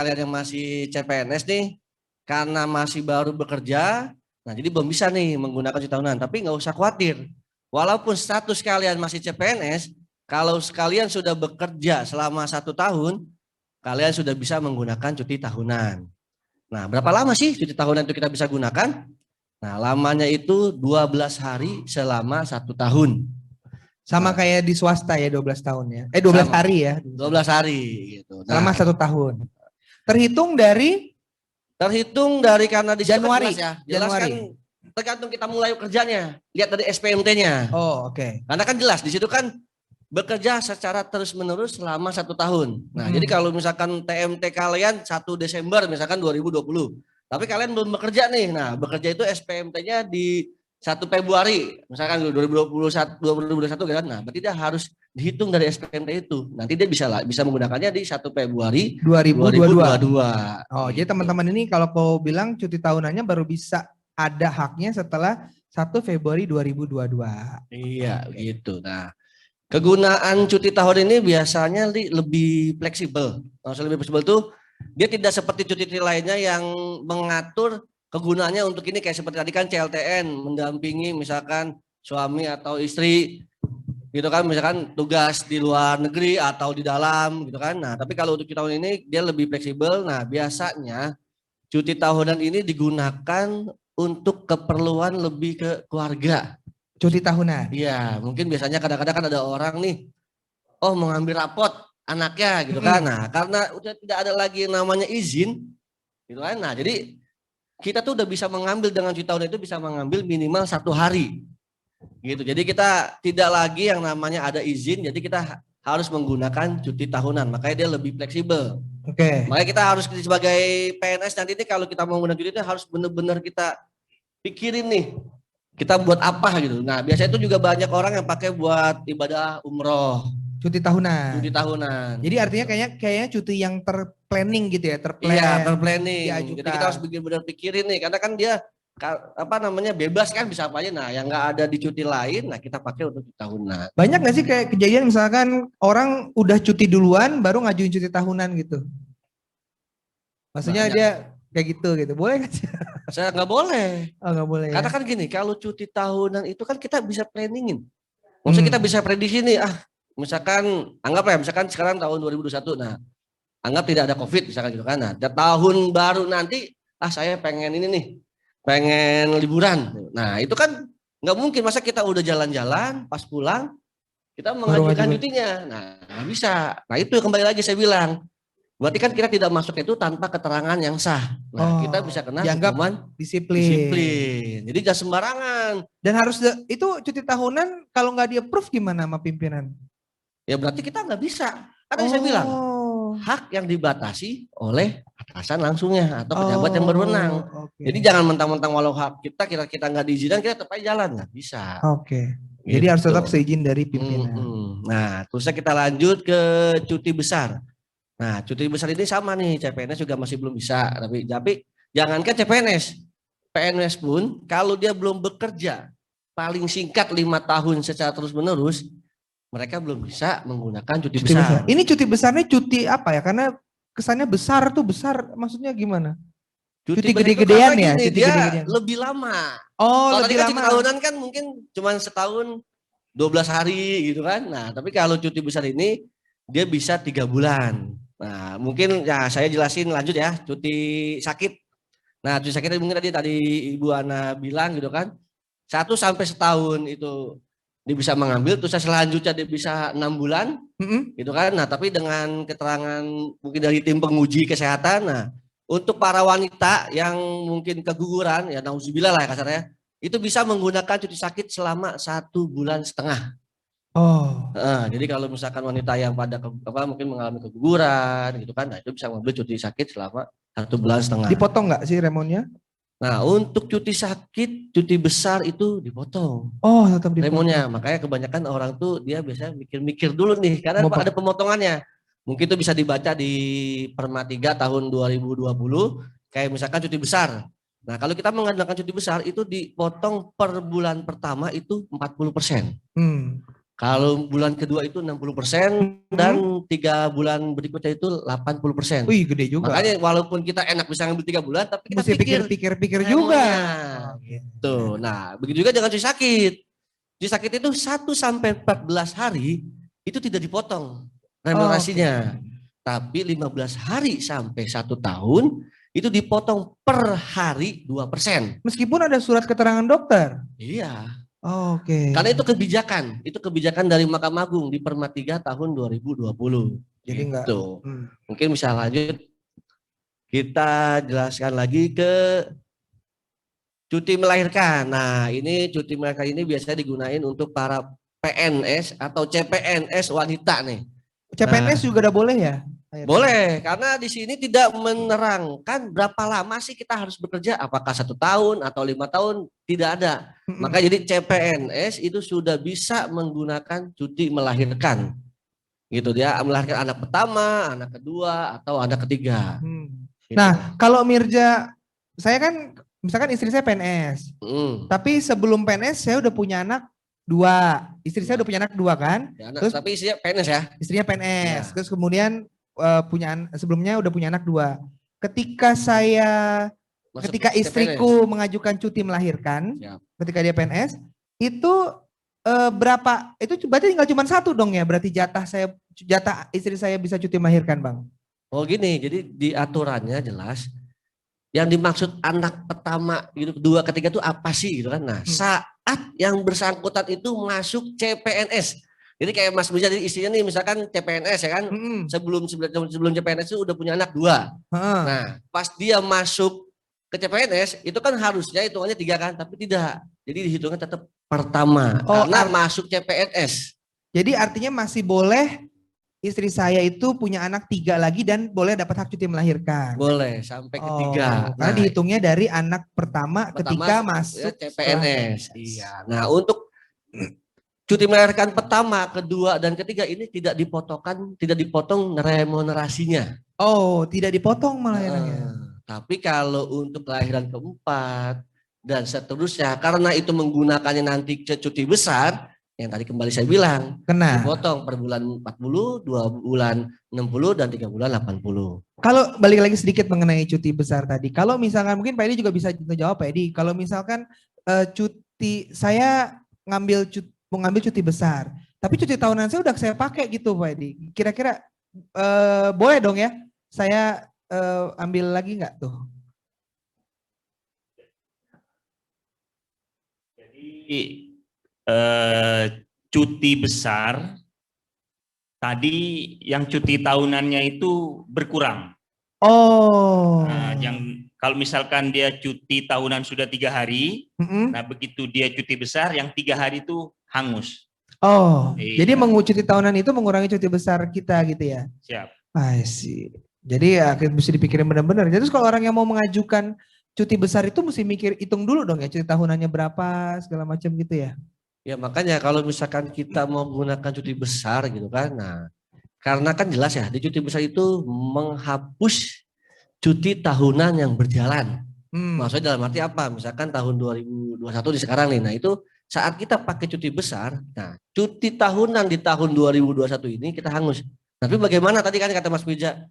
kalian yang masih CPNS nih, karena masih baru bekerja, nah jadi belum bisa nih menggunakan cuti tahunan. Tapi nggak usah khawatir. Walaupun status kalian masih CPNS, kalau kalian sudah bekerja selama 1 tahun, kalian sudah bisa menggunakan cuti tahunan. Nah, berapa lama sih cuti tahunan itu kita bisa gunakan? Nah, lamanya itu 12 hari selama 1 tahun. Sama kayak di swasta ya 12 tahun ya. 12 Sama. hari ya. 12 hari gitu. Selama 1 tahun. Terhitung dari karena di Januari. Jelas ya. Jelas Januari. kan tergantung kita mulai kerjanya. Lihat dari SPMT-nya. Oh, oke. Karena kan jelas di situ kan bekerja secara terus-menerus selama 1 tahun. Nah, jadi kalau misalkan TMT kalian 1 Desember misalkan 2020. Tapi kalian belum bekerja nih. Nah, bekerja itu SPMT-nya di 1 Februari, misalkan 2021 kan. Nah, berarti dia harus dihitung dari SPMT itu. Nanti dia bisa menggunakannya di 1 Februari 2022. Oh, jadi teman-teman ini kalau kau bilang cuti tahunannya baru bisa ada haknya setelah 1 Februari 2022. Iya, gitu. Nah, kegunaan cuti tahun ini biasanya lebih fleksibel. Maksudnya lebih fleksibel itu dia tidak seperti cuti lainnya yang mengatur kegunaannya untuk ini kayak seperti tadi kan CLTN mendampingi misalkan suami atau istri gitu kan, misalkan tugas di luar negeri atau di dalam gitu kan. Nah, tapi kalau untuk cuti tahun ini dia lebih fleksibel. Nah, biasanya cuti tahunan ini digunakan untuk keperluan lebih ke keluarga. Cuti tahunan. Iya, mungkin biasanya kadang-kadang kan ada orang nih, oh mau ngambil rapot anaknya gitu kan. Nah, karena udah tidak ada lagi yang namanya izin, gitu kan. Nah, jadi kita tuh udah bisa mengambil dengan cuti tahunan itu bisa mengambil minimal 1 hari, gitu. Jadi kita tidak lagi yang namanya ada izin, jadi kita harus menggunakan cuti tahunan. Makanya dia lebih fleksibel. Oke. Makanya kita harus sebagai PNS nanti ini kalau kita mau menggunakan cuti itu harus benar-benar kita pikirin nih. Kita buat apa gitu. Nah, biasanya itu juga banyak orang yang pakai buat ibadah umroh. Cuti tahunan. Cuti tahunan. Jadi artinya kayaknya cuti yang terplanning gitu ya, Iya, terplanning. Diajukan. Jadi kita harus benar-benar pikirin nih, karena kan dia bebas kan bisa apa aja. Nah, yang nggak ada di cuti lain, nah kita pakai untuk cuti tahunan. Banyak nggak sih kayak kejadian misalkan orang udah cuti duluan baru ngajuin cuti tahunan gitu? Maksudnya banyak. Dia kayak gitu, boleh nggak sih? Saya nggak boleh. Oh, nggak boleh. Karena kan gini, kalau cuti tahunan itu kan kita bisa planningin. Maksudnya kita bisa prediksi nih, misalkan anggaplah ya, misalkan sekarang tahun 2021, nah anggap tidak ada COVID misalkan gitu kan. Nah, tahun baru nanti, saya pengen ini nih, pengen liburan. Nah, itu kan nggak mungkin, masa kita udah jalan-jalan, pas pulang kita mengajukan cutinya. Nah, nggak bisa. Nah, itu kembali lagi saya bilang. Berarti kan kita tidak masuk itu tanpa keterangan yang sah. Nah, kita bisa kena hukuman disiplin. Jadi jangan sembarangan. Dan harus itu cuti tahunan kalau nggak di-approve gimana sama pimpinan? Ya berarti kita nggak bisa. Kan saya bilang, hak yang dibatasi oleh atasan langsungnya atau pejabat yang berwenang. Jadi jangan mentang-mentang walau hak kita nggak diizinkan, kita tetap aja jalan, nggak bisa. Jadi harus tetap seizin dari pimpinan. Nah, terusnya kita lanjut ke cuti besar. Nah, cuti besar ini sama nih, CPNS juga masih belum bisa. Tapi jangankan CPNS, PNS pun kalau dia belum bekerja paling singkat 5 tahun secara terus-menerus, mereka belum bisa menggunakan cuti besar. Ini cuti besarnya cuti apa ya? Karena kesannya besar tuh besar, maksudnya gimana? Cuti gede-gedean ya? Cuti gede-gedean. Lebih lama. Oh, kalau lebih lama. Cuti tahunan kan mungkin cuma setahun 12 hari gitu kan. Nah, tapi kalau cuti besar ini dia bisa 3 bulan. Nah, mungkin ya saya jelasin lanjut ya, cuti sakit. Nah, cuti sakit mungkin tadi Ibu Ana bilang gitu kan, 1 sampai setahun itu dia bisa mengambil, terus selanjutnya dia bisa 6 bulan, gitu kan. Nah, tapi dengan keterangan mungkin dari tim penguji kesehatan, nah untuk para wanita yang mungkin keguguran, ya nauzubillah lah kasarnya, itu bisa menggunakan cuti sakit selama 1,5 bulan. Jadi kalau misalkan wanita yang mungkin mengalami keguguran gitu kan, nah itu bisa mengambil cuti sakit selama 1,5 bulan. Dipotong nggak sih remonnya? Nah, untuk cuti sakit, cuti besar itu dipotong. Oh, tetap dipotong. Remonnya, makanya kebanyakan orang tuh dia biasanya mikir-mikir dulu nih, karena ada pemotongannya. Mungkin itu bisa dibaca di Perma 3 tahun 2020, kayak misalkan cuti besar. Nah, kalau kita menggunakan cuti besar itu dipotong per bulan pertama itu 40%. Kalau bulan kedua itu 60% dan 3 bulan berikutnya itu 80%. Wih, gede juga. Makanya walaupun kita enak bisa ngambil 3 bulan, tapi kita Mesti pikir pikir-pikir juga. Tuh, nah begitu juga dengan cuti sakit. Cuti sakit itu 1 sampai 14 hari itu tidak dipotong remunerasinya. Tapi 15 hari sampai 1 tahun itu dipotong per hari 2%. Meskipun ada surat keterangan dokter. Iya. Karena itu kebijakan dari Mahkamah Agung di Perma 3 tahun 2020. Jadi enggak. Gitu. Mungkin bisa lanjut kita jelaskan lagi ke cuti melahirkan. Nah, ini cuti melahirkan ini biasanya digunain untuk para PNS atau CPNS wanita nih. CPNS juga udah boleh ya? Boleh, karena di sini tidak menerangkan berapa lama sih kita harus bekerja, apakah 1 tahun atau 5 tahun, tidak ada. Maka jadi CPNS itu sudah bisa menggunakan cuti melahirkan. Gitu, dia melahirkan anak pertama, anak kedua, atau anak ketiga. Gitu. Nah, kalau Mirja, saya kan misalkan istri saya PNS, tapi sebelum PNS saya udah punya anak 2, istri saya udah punya anak 2 kan? Ya, terus, tapi istrinya PNS ya? Istrinya PNS, ya. Terus kemudian sebelumnya udah punya anak 2. Ketika istriku PNS mengajukan cuti melahirkan, ketika dia PNS, itu berapa? Itu berarti tinggal cuma 1 dong ya? Berarti jatah istri saya bisa cuti melahirkan, Bang? Oh gini, jadi di aturannya jelas yang dimaksud anak pertama, gitu, kedua, ketiga itu apa sih gitu kan? Nah, saat yang bersangkutan itu masuk CPNS. Jadi kayak Mas Mirza, jadi istrinya nih misalkan CPNS ya kan, sebelum CPNS itu udah punya anak 2. Nah, pas dia masuk ke CPNS itu kan harusnya hitungannya 3 kan, tapi tidak. Jadi dihitungnya tetap pertama karena masuk CPNS. Jadi artinya masih boleh istri saya itu punya anak 3 lagi dan boleh dapat hak cuti melahirkan. Boleh sampai ketiga. Karena dihitungnya dari anak pertama ketika masuk CPNS. Iya. Nah, untuk cuti melahirkan pertama, kedua, dan ketiga ini tidak dipotong remunerasinya. Oh, tidak dipotong malah. Tapi kalau untuk kelahiran keempat dan seterusnya, karena itu menggunakannya nanti cuti besar, yang tadi kembali saya bilang, dipotong per bulan 40, 2 bulan 60, dan 3 bulan 80. Kalau balik lagi sedikit mengenai cuti besar tadi, kalau misalkan mungkin Pak Edi juga bisa jawab Pak Edi, kalau misalkan saya mau ngambil cuti besar, tapi cuti tahunan saya udah saya pakai gitu Pak Edi. Kira-kira boleh dong ya saya ambil lagi nggak tuh? Jadi cuti besar tadi yang cuti tahunannya itu berkurang. Yang kalau misalkan dia cuti tahunan sudah 3 hari, nah begitu dia cuti besar yang 3 hari itu hangus. Jadi cuti tahunan itu mengurangi cuti besar kita gitu ya? Siap. I see. Jadi ya mesti dipikirin benar-benar. Jadi kalau orang yang mau mengajukan cuti besar itu mesti hitung dulu dong ya cuti tahunannya berapa segala macam gitu ya? Ya makanya kalau misalkan kita mau menggunakan cuti besar gitu kan, nah karena kan jelas ya di cuti besar itu menghapus cuti tahunan yang berjalan. Maksudnya dalam arti apa? Misalkan tahun 2021 di sekarang nih, nah itu saat kita pakai cuti besar, nah cuti tahunan di tahun 2021 ini kita hangus. Tapi bagaimana tadi kan kata Mas Mirza,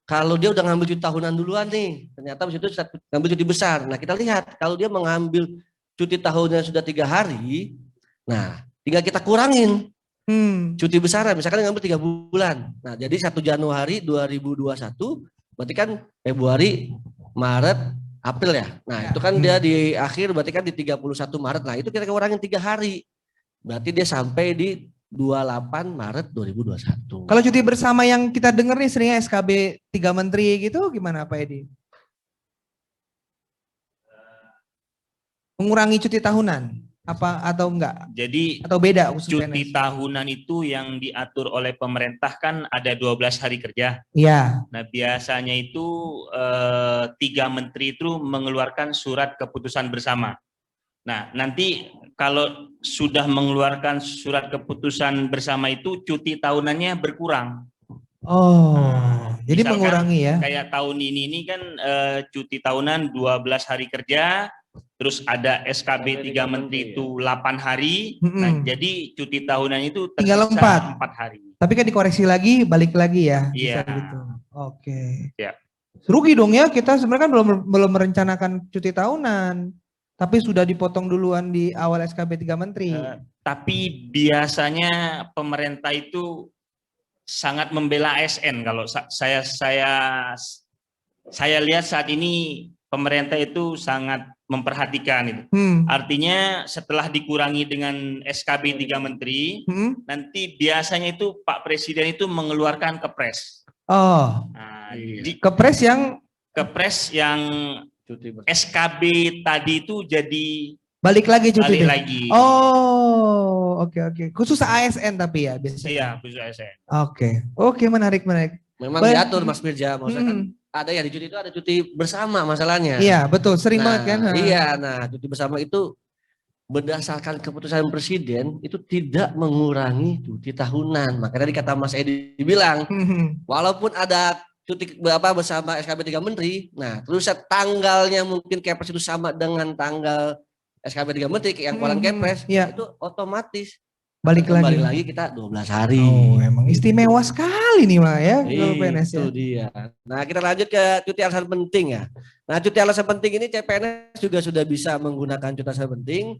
kalau dia udah ngambil cuti tahunan duluan nih, ternyata habis itu ngambil cuti besar. Nah kita lihat kalau dia mengambil cuti tahunnya sudah 3 hari, nah tinggal kita kurangin cuti besar, misalkan ngambil 3 bulan. Nah jadi 1 Januari 2021, berarti kan Februari, Maret, April ya. Nah itu kan dia di akhir berarti kan di 31 Maret. Nah itu kita kurangin 3 hari. Berarti dia sampai di 28 Maret 2021. Kalau cuti bersama yang kita dengar nih seringnya SKB 3 menteri gitu gimana Pak Edi? Mengurangi cuti tahunan apa atau enggak? Jadi atau beda cuti tahunan itu yang diatur oleh pemerintah kan ada 12 hari kerja. Iya. Nah biasanya itu 3 menteri itu mengeluarkan surat keputusan bersama. Nah nanti kalau sudah mengeluarkan surat keputusan bersama itu cuti tahunannya berkurang. Jadi mengurangi ya? Kayak tahun ini kan cuti tahunan 12 hari kerja. terus ada SKB 3 menteri itu 8 hari. Nah, Mm-mm. jadi cuti tahunan itu Tinggal tersisa 4. 4 hari. Tapi kan dikoreksi lagi, balik lagi ya. Iya. Bisa gitu. Oke. Ya. Rugi dong ya, kita sebenarnya kan belum merencanakan cuti tahunan. Tapi sudah dipotong duluan di awal SKB 3 menteri. Tapi biasanya pemerintah itu sangat membela ASN. Kalau saya lihat saat ini pemerintah itu sangat memperhatikan itu. Artinya setelah dikurangi dengan SKB 3 menteri, nanti biasanya itu Pak Presiden itu mengeluarkan kepres. Oh. Nah, Kepres yang Cuti bersama. SKB tadi itu jadi balik lagi cuti balik deh. lagi. Oh, oke. Khusus ASN tapi ya biasanya. Iya, khusus ASN. Oke, menarik. Memang diatur Mas Mirja, maksudnya kan ada ya di cuti itu ada cuti bersama masalahnya. Iya, betul, sering banget kan. Iya, nah cuti bersama itu berdasarkan keputusan presiden itu tidak mengurangi cuti tahunan. Makanya tadi kata Mas Edi bilang, walaupun ada cuti bersama SKB 3 menteri, nah terus tanggalnya mungkin Kepres itu sama dengan tanggal SKB 3 menteri yang keluaran Kepres, itu otomatis balik lagi kita 12 hari. Oh, emang istimewa sekali nih Mak ya kalau PNS ya. Itu dia. Nah, kita lanjut ke cuti alasan penting ya. Nah, cuti alasan penting ini CPNS juga sudah bisa menggunakan cuti alasan penting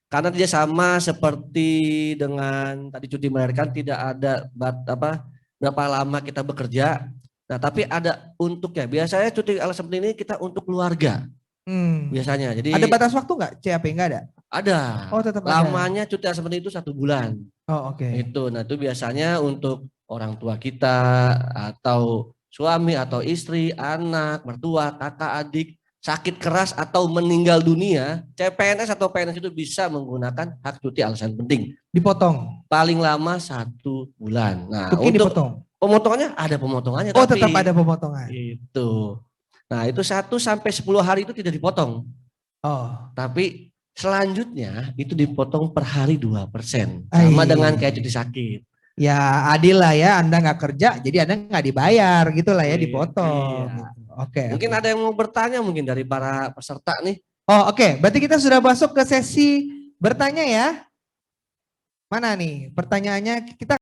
karena dia sama seperti dengan tadi cuti melahirkan, tidak ada berapa lama kita bekerja. Nah, tapi ada untuk ya. Biasanya cuti alasan penting ini kita untuk keluarga. Biasanya. Jadi ada batas waktu nggak CAP? Nggak ada? Ada. Oh, tetap ada. Lamanya cuti alasan penting itu 1 bulan. Oh, oke. Itu. Nah, itu biasanya untuk orang tua kita atau suami atau istri, anak, mertua, kakak, adik, sakit keras atau meninggal dunia, CPNS atau PNS itu bisa menggunakan hak cuti alasan penting. Dipotong. Paling lama 1 bulan. Nah, Tukin untuk dipotong. pemotongannya ada pemotongannya. Oh, tetap ada pemotongan. Itu. Nah, itu 1 sampai 10 hari itu tidak dipotong. Oh. Tapi selanjutnya itu dipotong per hari 2%. Sama dengan kayak cuti sakit. Ya adil lah ya, Anda nggak kerja jadi Anda nggak dibayar gitu lah ya, dipotong. Iya. Oke. Mungkin ada yang mau bertanya mungkin dari para peserta nih. Oh oke, berarti kita sudah masuk ke sesi bertanya ya. Mana nih pertanyaannya? Kita